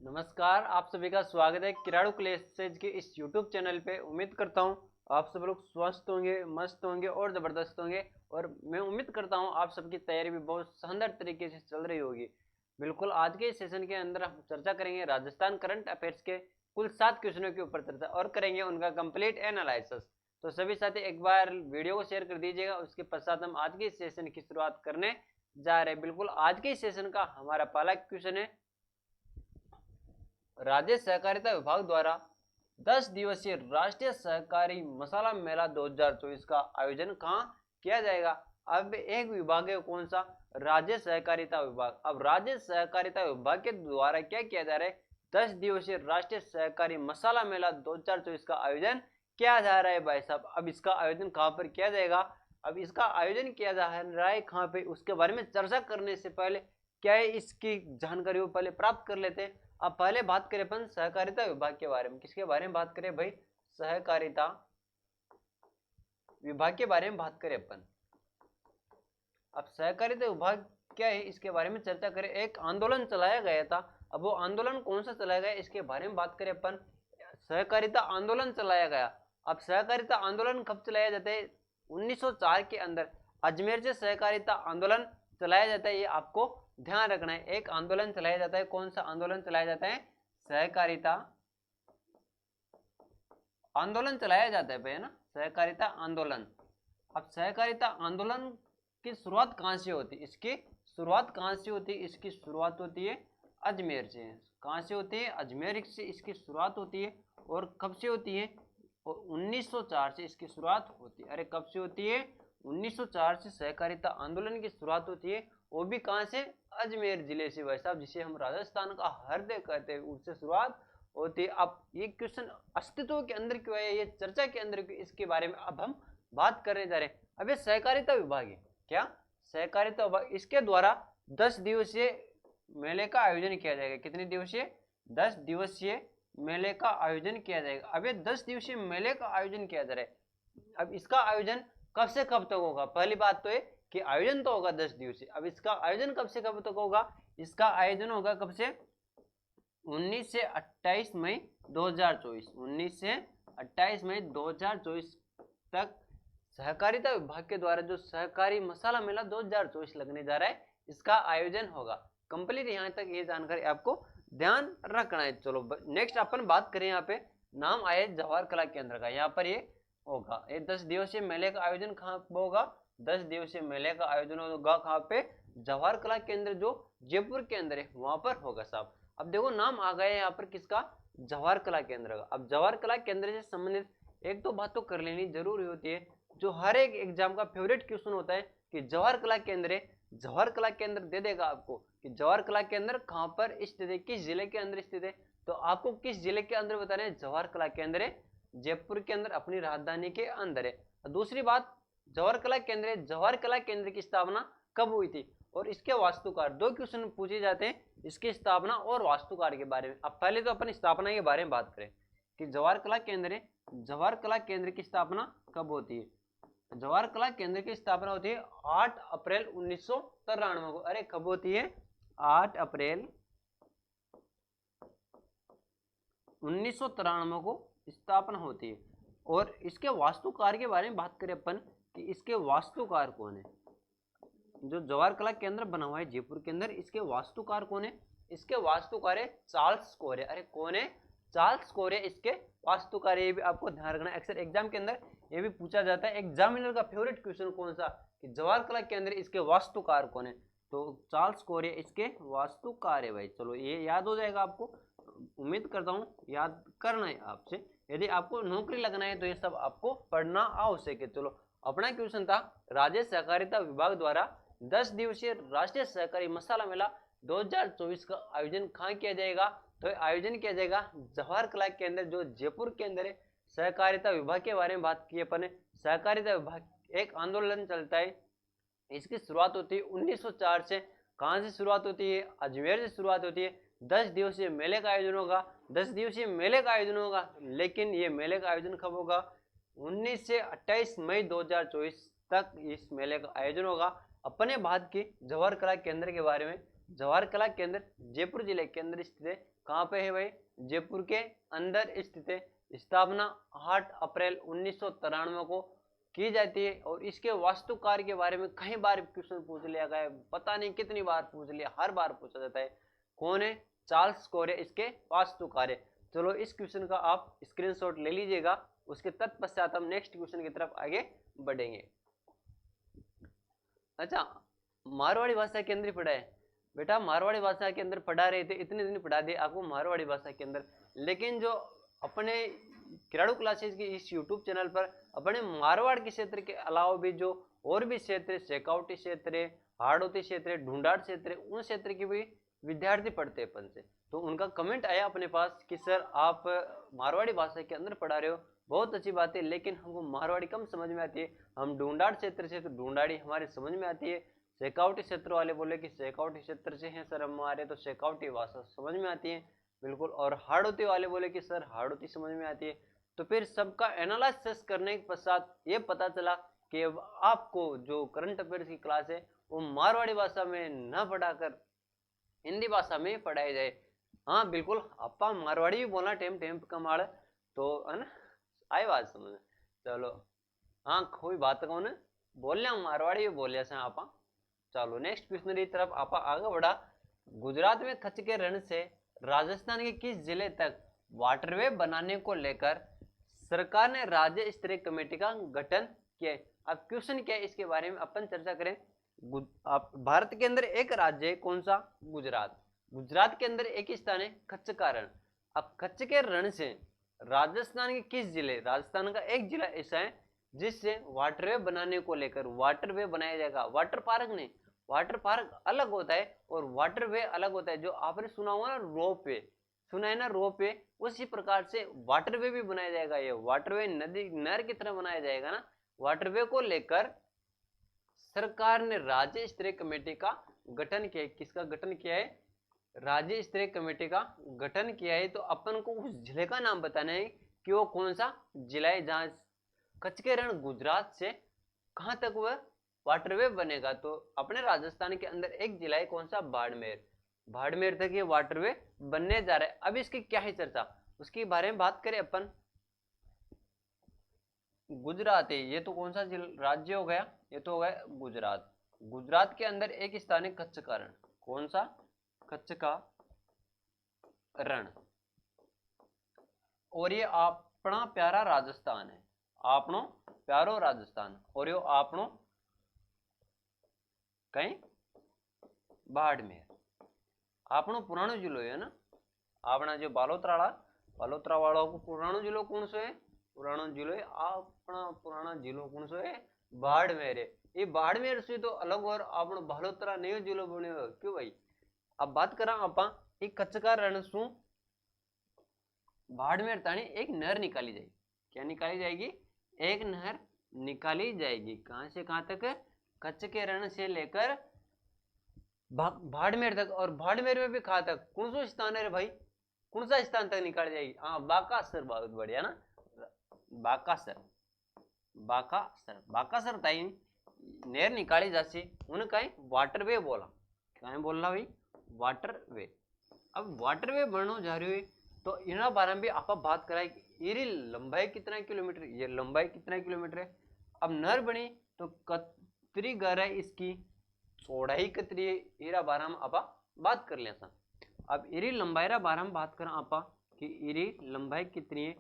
नमस्कार, आप सभी का स्वागत है किराड़ू क्लासेज के इस YouTube चैनल पे। उम्मीद करता हूँ आप सब लोग स्वस्थ होंगे, मस्त होंगे और ज़बरदस्त होंगे। और मैं उम्मीद करता हूँ आप सबकी तैयारी भी बहुत शानदार तरीके से चल रही होगी। बिल्कुल, आज के इस सेशन के अंदर हम चर्चा करेंगे राजस्थान करंट अफेयर्स के कुल 7 क्वेश्चनों के ऊपर चर्चा और करेंगे उनका कंप्लीट एनालिसिस। तो सभी साथी एक बार वीडियो को शेयर कर दीजिएगा। उसके पश्चात हम आज के इस सेशन की शुरुआत करने जा रहे हैं। बिल्कुल, आज के इस सेशन का हमारा पहला क्वेश्चन है, राज्य सहकारिता विभाग द्वारा 10 दिवसीय राष्ट्रीय सहकारी मसाला मेला 2024 का आयोजन कहाँ किया जाएगा। अब एक विभाग है, कौन सा? राज्य सहकारिता विभाग। अब राज्य सहकारिता विभाग के द्वारा क्या किया जा रहा है? 10 दिवसीय राष्ट्रीय सहकारी मसाला मेला 2024 का आयोजन किया जा रहा है भाई साहब। अब इसका आयोजन कहाँ पर किया जाएगा? अब इसका आयोजन किया जा रहा है कहाँ पे, उसके बारे में चर्चा करने से पहले क्या है इसकी जानकारी वो पहले प्राप्त कर लेते हैं। अब पहले बात करें अपन सहकारिता विभाग के बारे में। किसके बारे में बात करें भाई? सहकारिता विभाग के बारे में बात करें अपन। अब सहकारिता विभाग क्या है इसके बारे में चर्चा करें। एक आंदोलन चलाया गया था। अब वो आंदोलन कौन सा चलाया गया इसके बारे में बात करें अपन। सहकारिता आंदोलन चलाया गया। अब सहकारिता आंदोलन कब चलाया जाता है? 1904 के अंदर अजमेर से सहकारिता आंदोलन चलाया जाता है। ये आपको ध्यान रखना है। एक आंदोलन चलाया जाता है। कौन सा आंदोलन चलाया जाता है? सहकारिता आंदोलन चलाया जाता है भाई, ना, सहकारिता आंदोलन। अब सहकारिता आंदोलन की शुरुआत कहां से होती है? इसकी शुरुआत कहां से होती है? इसकी शुरुआत होती है अजमेर से। कहां से होती है? अजमेर से इसकी शुरुआत होती है। और कब से होती है? और 1904 से इसकी शुरुआत होती है। अरे कब से होती है? 1904 से सहकारिता आंदोलन की शुरुआत होती है। वो भी कहां से? अजमेर जिले से भाई साहब, जिसे हम राजस्थान का हृदय कहते हैं, उससे शुरुआत होती है। अब ये क्वेश्चन अस्तित्व के अंदर क्यों है, ये चर्चा के अंदर क्यों, इसके बारे में अब हम बात करने जा रहे हैं। अब ये सहकारिता विभाग है। क्या? सहकारिता विभाग। इसके द्वारा 10 दिवसीय मेले का आयोजन किया जाएगा। कितने दिवसीय? 10 दिवसीय मेले का आयोजन किया जाएगा। अब ये 10 दिवसीय मेले का आयोजन किया जा रहा है। अब इसका आयोजन कब से कब तक होगा? पहली बात तो है कि आयोजन तो होगा 10 दिवसीय। अब इसका आयोजन कब से कब तक होगा? इसका आयोजन होगा कब से? 19 से 28 मई 2024। 19 से 28 मई 2024 तक सहकारिता विभाग के द्वारा जो सहकारी मसाला मेला 2024 लगने जा रहा है, इसका आयोजन होगा। कंप्लीट यहाँ तक ये जानकारी आपको ध्यान रखना है। चलो नेक्स्ट अपन बात करें। यहाँ पे नाम आए जवाहर कला केंद्र का। यहाँ पर ये होगा, ये 10 दिवसीय मेले का आयोजन कहाँ होगा? 10 दिवसीय मेले का आयोजन होगा कहाँ पे? जवाहर कला केंद्र जो जयपुर के अंदर है, वहां पर होगा साहब। अब देखो नाम आ गया यहाँ पर किसका? जवाहर कला केंद्र का। अब जवाहर कला केंद्र से संबंधित एक तो बात तो कर लेनी जरूरी होती है, जो हर एक एग्जाम का फेवरेट क्वेश्चन होता है कि जवाहर कला केंद्र है। जवाहर कला केंद्र दे देगा आपको कि जवाहर कला केंद्र कहाँ पर स्थित है, किस जिले के अंदर स्थित है। तो आपको किस जिले के अंदर बताना है? जवाहर कला केंद्र है जयपुर के अंदर, अपनी राजधानी के अंदर है। दूसरी बात, जवाहर कला केंद्र है, जवाहर कला केंद्र की स्थापना कब हुई थी और इसके वास्तुकार। दो क्वेश्चन पूछे जाते हैं, इसकी स्थापना और वास्तुकार के बारे में। अब पहले तो अपन स्थापना के बारे में बात करें कि जवाहर कला केंद्र है, जवाहर कला केंद्र की स्थापना कब होती है? जवाहर कला केंद्र की स्थापना होती है 8 अप्रैल 1993 को। अरे कब होती है? 8 अप्रैल 1993 को स्थापना होती है। और इसके वास्तुकार के बारे में बात करें अपन कि इसके वास्तुकार कौन है। जो जवाहर कला केंद्र बना हुआ है जयपुर के अंदर, इसके वास्तुकार कौन है? इसके वास्तुकार है चार्ल्स कोरे। अरे कौन है? चार्ल्स कोरे इसके वास्तुकार। ये भी आपको ध्यान रखना, अक्सर एग्जाम के अंदर ये भी पूछा जाता है। एग्जामिनर का फेवरेट क्वेश्चन कौन सा कि जवाहर कला केंद्र इसके वास्तुकार कौन है? तो चार्ल्स कोरे इसके वास्तुकार है भाई। चलो ये याद हो जाएगा आपको। उम्मीद करता हूँ याद करना है आपसे। यदि आपको नौकरी लगना है तो ये सब आपको पढ़ना आवश्यक है। चलो अपना क्वेश्चन था, राज्य सहकारिता विभाग द्वारा 10 दिवसीय राष्ट्रीय सहकारी मसाला मेला 2024 का आयोजन कहाँ किया जाएगा? तो आयोजन किया जाएगा जवाहर कला केंद्र जो जयपुर के अंदर है। सहकारिता विभाग के बारे में बात की अपन ने। सहकारिता विभाग एक आंदोलन चलता है, इसकी शुरुआत होती है 1904 से। कहाँ से शुरुआत होती है? अजमेर से शुरुआत होती है। 10 दिवसीय मेले का आयोजन होगा। 10 दिवसीय मेले का आयोजन होगा, लेकिन ये मेले का आयोजन कब होगा? 19 से 28 मई 2024 तक इस मेले का आयोजन होगा। अपने बात की जवाहर कला केंद्र के बारे में। जवाहर कला केंद्र जयपुर जिले के अंदर स्थित है। कहाँ पे है भाई? जयपुर के अंदर स्थित है। स्थापना 8 अप्रैल 1993 को की जाती है और इसके वास्तुकार के बारे में कई बार क्वेश्चन पूछ लिया गया है, पता नहीं कितनी बार पूछ लिया, हर बार पूछा जाता है। कौन है? चार्ल्स कोरे इसके वास्तुकार है। चलो इस क्वेश्चन का आप स्क्रीनशॉट ले लीजिएगा, उसके तत्पश्चात हम नेक्स्ट क्वेश्चन की तरफ आगे बढ़ेंगे। अच्छा, मारवाड़ी भाषा के अंदर पढ़ा है बेटा, मारवाड़ी भाषा के अंदर पढ़ा रहे थे, इतने दिन पढ़ा दिए आपको मारवाड़ी भाषा के अंदर, लेकिन जो अपने किराड़ू क्लासेस की इस यूट्यूब चैनल पर अपने मारवाड़ के क्षेत्र के अलावा भी जो और भी क्षेत्र, शेखावटी क्षेत्र, हाड़ौती क्षेत्र, ढूंढाड़ क्षेत्र, उन क्षेत्र के भी विद्यार्थी पढ़ते हैं अपन से, तो उनका कमेंट आया अपने पास कि सर आप मारवाड़ी भाषा के अंदर पढ़ा रहे हो, बहुत अच्छी बात है, लेकिन हमको मारवाड़ी कम समझ में आती है, हम ढूंढाड़ क्षेत्र से तो ढूंढाड़ी हमारे समझ में आती है। शेखावटी क्षेत्र वाले बोले कि शेखावटी क्षेत्र से हैं सर हमारे, तो शेखावटी भाषा समझ में आती है बिल्कुल, और हाड़ौती वाले बोले कि सर हाड़ौती समझ में आती है। तो फिर सबका एनालिसिस करने के पश्चात ये पता चला कि आपको जो करंट अफेयर्स की क्लास है वो मारवाड़ी भाषा में न पढ़ाकर हिंदी भाषा में पढ़ाई जाए। हाँ बिल्कुल, आपा मारवाड़ी भी बोलना टेम टेम कमाड़, तो है ना, आई बात समझ। चलो हाँ, कोई बात कौन बोल लिया, मारवाड़ी भी बोल लिया आपा। चलो नेक्स्ट क्वेश्चन की तरफ आपा आगे बढ़ा। गुजरात में कच्छ के रण से राजस्थान के किस जिले तक वाटरवे बनाने को लेकर सरकार ने राज्य स्तरीय कमेटी का गठन किया? अब क्वेश्चन क्या है इसके बारे में अपन चर्चा करें। आप भारत के अंदर एक राज्य है, कौन सा? गुजरात। गुजरात के अंदर एक स्थान है कच्छ का रण। अब कच्छ के रण से राजस्थान के किस जिले, राजस्थान का एक जिला ऐसा है जिससे वाटरवे बनाने को लेकर वाटरवे बनाया जाएगा। वाटर पार्क नहीं, वाटर पार्क अलग होता है और वाटरवे अलग होता है। जो आपने सुना हुआ ना रोप वे, सुना है ना रोप वे, उसी प्रकार से वाटरवे भी बनाया जाएगा। ये वाटरवे नदी नहर की तरह बनाया जाएगा ना। वाटरवे को लेकर सरकार ने राज्य स्तरीय कमेटी का गठन किया है। किसका गठन किया है? राज्य स्तरीय कमेटी का गठन किया है। तो अपन को उस जिले का नाम बताना है कि वो कौन सा जिला है जहां कच्छ के रण गुजरात से कहां तक वह वाटरवे बनेगा। तो अपने राजस्थान के अंदर एक जिला है, कौन सा? बाड़मेर। बाड़मेर तक ये वाटरवे बनने जा रहा है। अब इसकी क्या है चर्चा, उसके बारे में बात करें अपन। गुजरात है, ये तो कौन सा राज्य हो गया? ये तो हो गया गुजरात। गुजरात के अंदर एक स्थान है कच्छ का रण। कौन सा? कच्छ का रण। और ये अपना प्यारा राजस्थान है, आपनो प्यारो राजस्थान, और यो आपनो कहीं बाड़मेर, आपनो पुरानो जिलो है ना। अपना जो बालोतरा वालों को पुरानो जिलो कौन सो है? पुरानो जिलो है अपना पुराना जिलो कौन सो है? बाड़मेर है। ये बाड़मेर से तो अलग और आपनो बालोतरा नयो जिलो बने हो क्यों भाई। अब बात करा आपा एक कच्छ का रण सु बाड़मेर ताणी एक नहर निकाली जाएगी। क्या निकाली जाएगी? एक नहर निकाली जाएगी। कहां से कहां तक? कच्छ के रण से लेकर बाड़मेर तक। और बाड़मेर में भी कहां तक? कौन सा स्थान है रे भाई? कौन सा स्थान तक निकाली जाएगी? हाँ बाकासर, बहुत बढ़िया ना, बाकासर। बाकासर, बाकासर ताई नहर निकाली जासी उन्हें कहीं वाटरवे बोला। कहीं बोल रहा भाई? वाटरवे। अब वाटरवे बनने जा रही है तो इना बारे में भी आप बात कराए कि ये लंबाई कितना किलोमीटर, ये लंबाई कितना किलोमीटर है। अब नहर बनी तो कतरी गहराई इसकी, चौड़ाई कितनी है, इरा बारे में आप बात कर लें। अब इरी लंबाई रा बारे में बात करें आप कि इरी लंबाई कितनी है।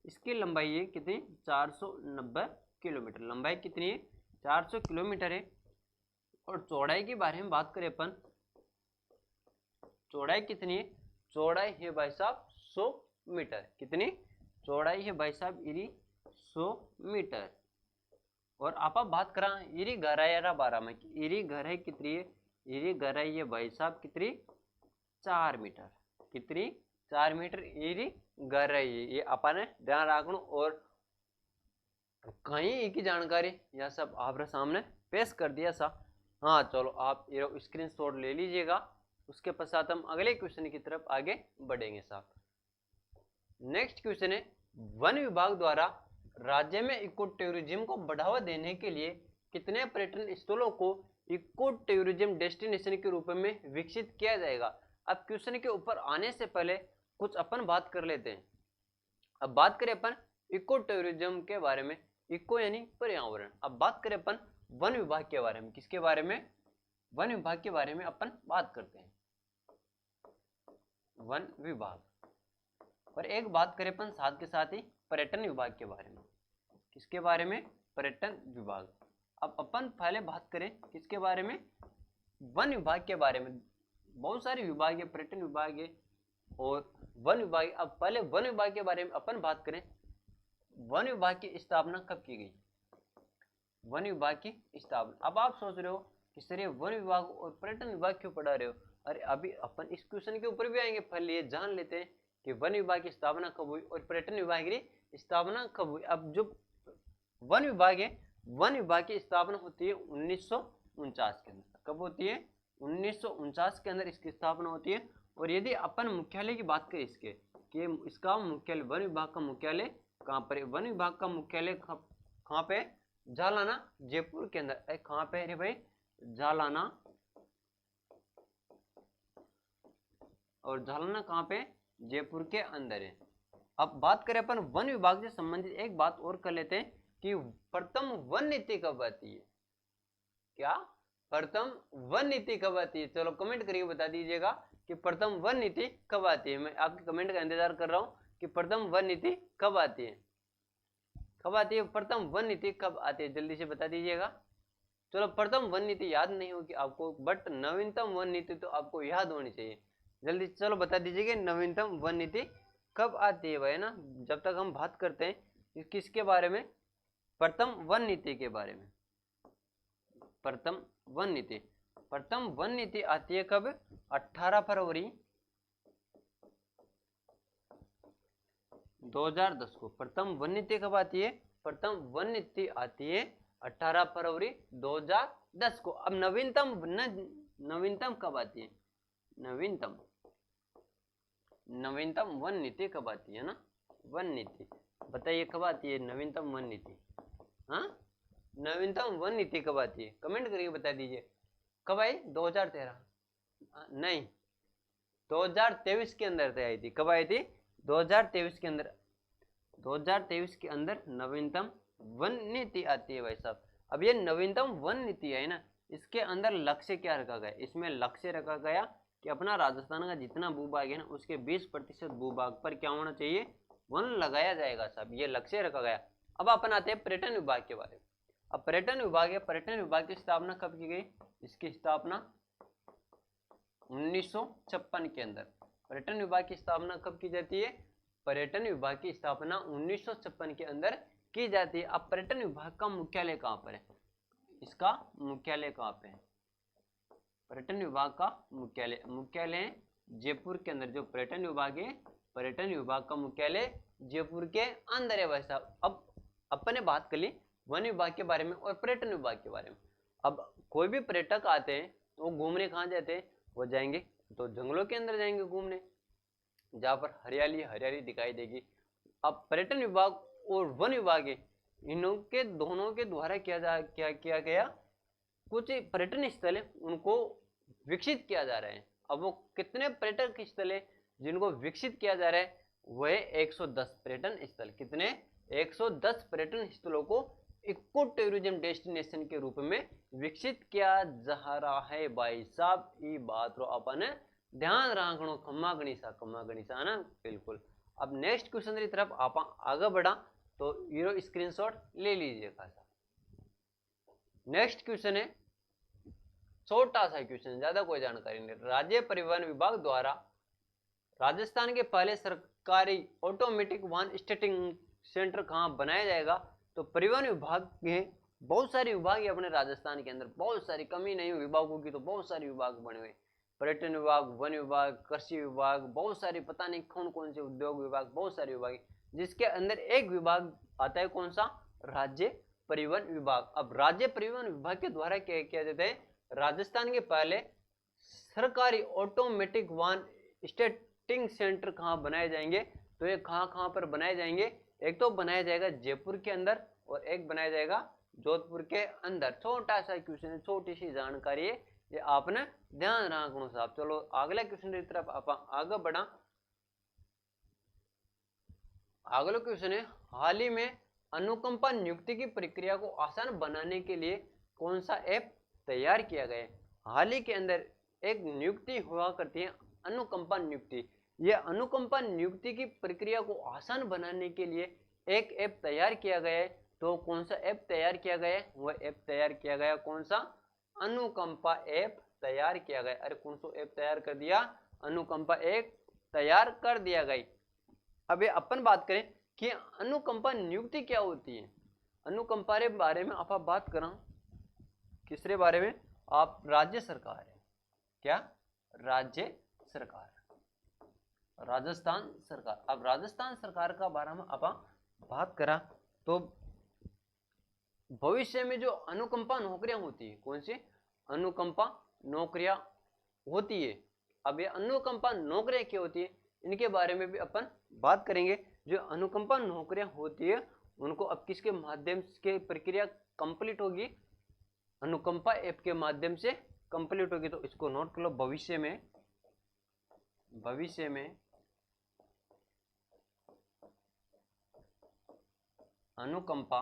इसकी लंबाई है कितनी? 490 किलोमीटर। लंबाई कितनी है? 400 किलोमीटर है। और चौड़ाई के बारे में बात करें अपन, चौड़ाई कितनी है? चौड़ाई है भाई साहब 100 मीटर। कितनी चौड़ाई है भाई साहब? इरी 100 मीटर। और आप बात करा इरी गहराई बारह में, इरी गहराई कितनी है? इरी गहराई है भाई साहब कितनी? 4 मीटर। कितनी? 4 मीटर इरी गहराई है। ये अपन ध्यान रखना। और कहीं की जानकारी यह सब आपके सामने पेश कर दिया सा। हाँ चलो आप ये स्क्रीनशॉट ले लीजिएगा। उसके पश्चात हम अगले क्वेश्चन की तरफ आगे बढ़ेंगे साहब। नेक्स्ट क्वेश्चन है, वन विभाग द्वारा राज्य में इको टूरिज्म को बढ़ावा देने के लिए कितने पर्यटन स्थलों को इको टूरिज्म डेस्टिनेशन के रूप में विकसित किया जाएगा? अब क्वेश्चन के ऊपर आने से पहले कुछ अपन बात कर लेते हैं। अब बात करें अपन इको टूरिज्म के बारे में, इको यानी पर्यावरण। अब बात करें अपन वन विभाग के बारे में, किसके बारे में? वन विभाग के बारे में अपन बात करते हैं, वन विभाग। और एक बात करें अपन साथ के साथ ही पर्यटन विभाग के बारे में, किसके बारे में? पर्यटन विभाग। अब अपन पहले बात करें किसके बारे में? वन विभाग के बारे में। बहुत सारे विभाग है, पर्यटन विभाग है और वन विभाग। अब पहले वन विभाग के बारे में अपन बात करें। वन विभाग की स्थापना कब की गई? वन विभाग की स्थापना। अब आप सोच रहे हो कि सर ये वन विभाग और पर्यटन विभाग क्यों पढ़ा रहे हो? अरे अभी अपन इस क्वेश्चन के ऊपर भी आएंगे, पहले ये जान लेते हैं कि वन विभाग की स्थापना कब हुई और पर्यटन विभाग की स्थापना कब हुई। अब जो वन विभाग है, वन विभाग की स्थापना होती है 1949 के अंदर। कब होती है? 1949 के अंदर इसकी स्थापना होती है। और यदि अपन मुख्यालय की बात करें इसके, कि इसका मुख्यालय, वन विभाग का मुख्यालय कहाँ पर है? वन विभाग का मुख्यालय कहाँ पे? जालाना, जयपुर के अंदर। कहाँ पे है भाई? जालाना। और जालाना कहाँ पे? जयपुर के अंदर है। अब बात करें अपन वन विभाग से संबंधित एक बात और कर लेते हैं कि प्रथम वन नीति कब आती है? क्या प्रथम वन नीति कब आती है? चलो कमेंट करके बता दीजिएगा कि प्रथम वन नीति कब आती है। मैं आपके कमेंट का इंतजार कर रहा हूं कि प्रथम वन नीति कब आती है, कब आती है? प्रथम वन नीति कब आती है, जल्दी से बता दीजिएगा। चलो प्रथम वन नीति याद नहीं होगी आपको, बट नवीनतम वन नीति तो आपको याद होनी चाहिए। जल्दी चलो बता दीजिएगा नवीनतम वन नीति कब आती है भाई ना। जब तक हम बात करते हैं किसके बारे में? प्रथम वन नीति के बारे में। प्रथम वन नीति, प्रथम वन नीति आती है कब? 18 फरवरी 2010 को। प्रथम वन नीति कब आती है? प्रथम वन नीति आती है 18 फरवरी 2010 को। अब नवीनतम कब आती है? नवीनतम वन नीति कब आती है ना? वन नीति बताइए कब आती है नवीनतम वन नीति? हाँ, नवीनतम वन नीति कब आती है? कमेंट करके बता दीजिए। कब आई? 2013? नहीं, 2023 के अंदर आई थी। कब आई थी? 2023 के अंदर। 2023 के अंदर नवीनतम वन नीति आती है भाई साहब। अब ये नवीनतम वन नीति है ना, इसके अंदर लक्ष्य क्या रखा गया? इसमें लक्ष्य रखा गया कि अपना राजस्थान का जितना भूभाग है ना, उसके 20% भूभाग पर क्या होना चाहिए? वन लगाया जाएगा साहब, ये लक्ष्य रखा गया। अब अपन आते हैं पर्यटन विभाग के बारे में। अब पर्यटन विभाग है, पर्यटन विभाग की स्थापना कब की गई? इसकी स्थापना 1956 के अंदर। पर्यटन विभाग की स्थापना कब की जाती है? पर्यटन विभाग की स्थापना 1956 के अंदर की जाती है। अब पर्यटन विभाग का मुख्यालय कहाँ पर है? इसका मुख्यालय कहाँ पे है? पर्यटन विभाग का मुख्यालय जयपुर के अंदर। जो पर्यटन विभाग है, पर्यटन विभाग का मुख्यालय जयपुर के अंदर है भाई साहब। अब अपन ने बात कर ली वन विभाग के बारे में और पर्यटन विभाग के बारे में। अब कोई भी पर्यटक आते हैं तो वो घूमने कहाँ जाते हैं? वो जाएंगे तो जंगलों के अंदर जाएंगे घूमने, जहाँ पर हरियाली हरियाली दिखाई देगी। अब पर्यटन विभाग और वन विभाग है, इनों के दोनों के द्वारा क्या किया गया? कुछ पर्यटन स्थल है उनको विकसित किया जा रहा है। अब वो कितने पर्यटक स्थल है जिनको विकसित किया जा रहा है? वह 110 पर्यटन स्थल। कितने? 110 पर्यटन स्थलों को इको टूरिज्म डेस्टिनेशन के रूप में विकसित किया जा रहा है भाई साहब। ये बात रो अपन ध्यान रखना, खम्मा गणिसा ना, बिल्कुल। अब नेक्स्ट क्वेश्चन की तरफ आप आगे बढ़ा तो ये स्क्रीनशॉट ले लीजिएगा। नेक्स्ट क्वेश्चन है, छोटा सा क्वेश्चन, ज्यादा कोई जानकारी नहीं। राज्य परिवहन विभाग द्वारा राजस्थान के पहले सरकारी ऑटोमेटिक वाहन स्टेटिंग सेंटर कहाँ बनाया जाएगा? तो परिवहन विभाग के बहुत सारे विभाग है अपने राजस्थान के अंदर, बहुत सारी, कमी नहीं विभागों की, तो बहुत सारे विभाग बने हुए। पर्यटन विभाग, वन विभाग, कृषि विभाग, बहुत सारे, पता नहीं कौन कौन से उद्योग विभाग, बहुत सारे विभाग, जिसके अंदर एक विभाग आता है कौन सा? राज्य परिवहन विभाग। अब राज्य परिवहन विभाग के द्वारा क्या किया जाता है? राजस्थान के पहले सरकारी ऑटोमेटिक वाहन स्टेटिंग सेंटर कहाँ बनाए जाएंगे? तो ये कहाँ पर बनाए जाएंगे? एक तो बनाया जाएगा जयपुर के अंदर और एक बनाया जाएगा जोधपुर के अंदर। छोटा सा क्वेश्चन है, छोटी सी जानकारी है, ये आपने ध्यान रखना साहब। चलो अगला क्वेश्चन की तरफ आप आगे बढ़ा अगला क्वेश्चन है, हाल ही में अनुकंपा नियुक्ति की प्रक्रिया को आसान बनाने के लिए कौन सा ऐप तैयार किया गया है? हाल ही के अंदर एक नियुक्ति हुआ करती है अनुकंपा नियुक्ति। यह अनुकंपा नियुक्ति की प्रक्रिया को आसान बनाने के लिए एक ऐप तैयार किया गया है। तो कौन सा ऐप तैयार किया गया है? वह ऐप तैयार किया गया कौन सा? अनुकंपा ऐप तैयार किया गया। अरे कौन सा ऐप तैयार कर दिया? अनुकंपा ऐप तैयार कर दिया गई। अब ये अपन बात करें कि अनुकंपा नियुक्ति क्या होती है। अनुकंपा के बारे में आप बात करा, किसरे बारे में? आप राज्य सरकार है क्या? राज्य सरकार, राजस्थान सरकार। अब राजस्थान सरकार का बारे में आप बात करा तो भविष्य में जो अनुकंपा नौकरियां होती है, कौन सी अनुकंपा नौकरियां होती है। अब ये अनुकंपा नौकरियां क्या होती है, इनके बारे में भी अपन बात करेंगे। जो अनुकंपा नौकरियां होती है उनको अब किसके माध्यम से प्रक्रिया कंप्लीट होगी? अनुकंपा ऐप के माध्यम से कंप्लीट होगी। तो इसको नोट कर लो, भविष्य में अनुकंपा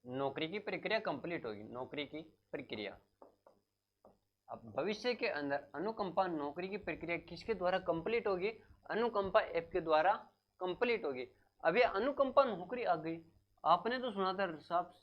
नौकरी की प्रक्रिया कंप्लीट होगी। नौकरी की प्रक्रिया, अब भविष्य के अंदर अनुकंपा नौकरी की प्रक्रिया किसके द्वारा कंप्लीट होगी? अनुकंपा ऐप के द्वारा कंप्लीट होगी। अब ये अनुकंपा नौकरी आ गई, आपने तो सुना था साहब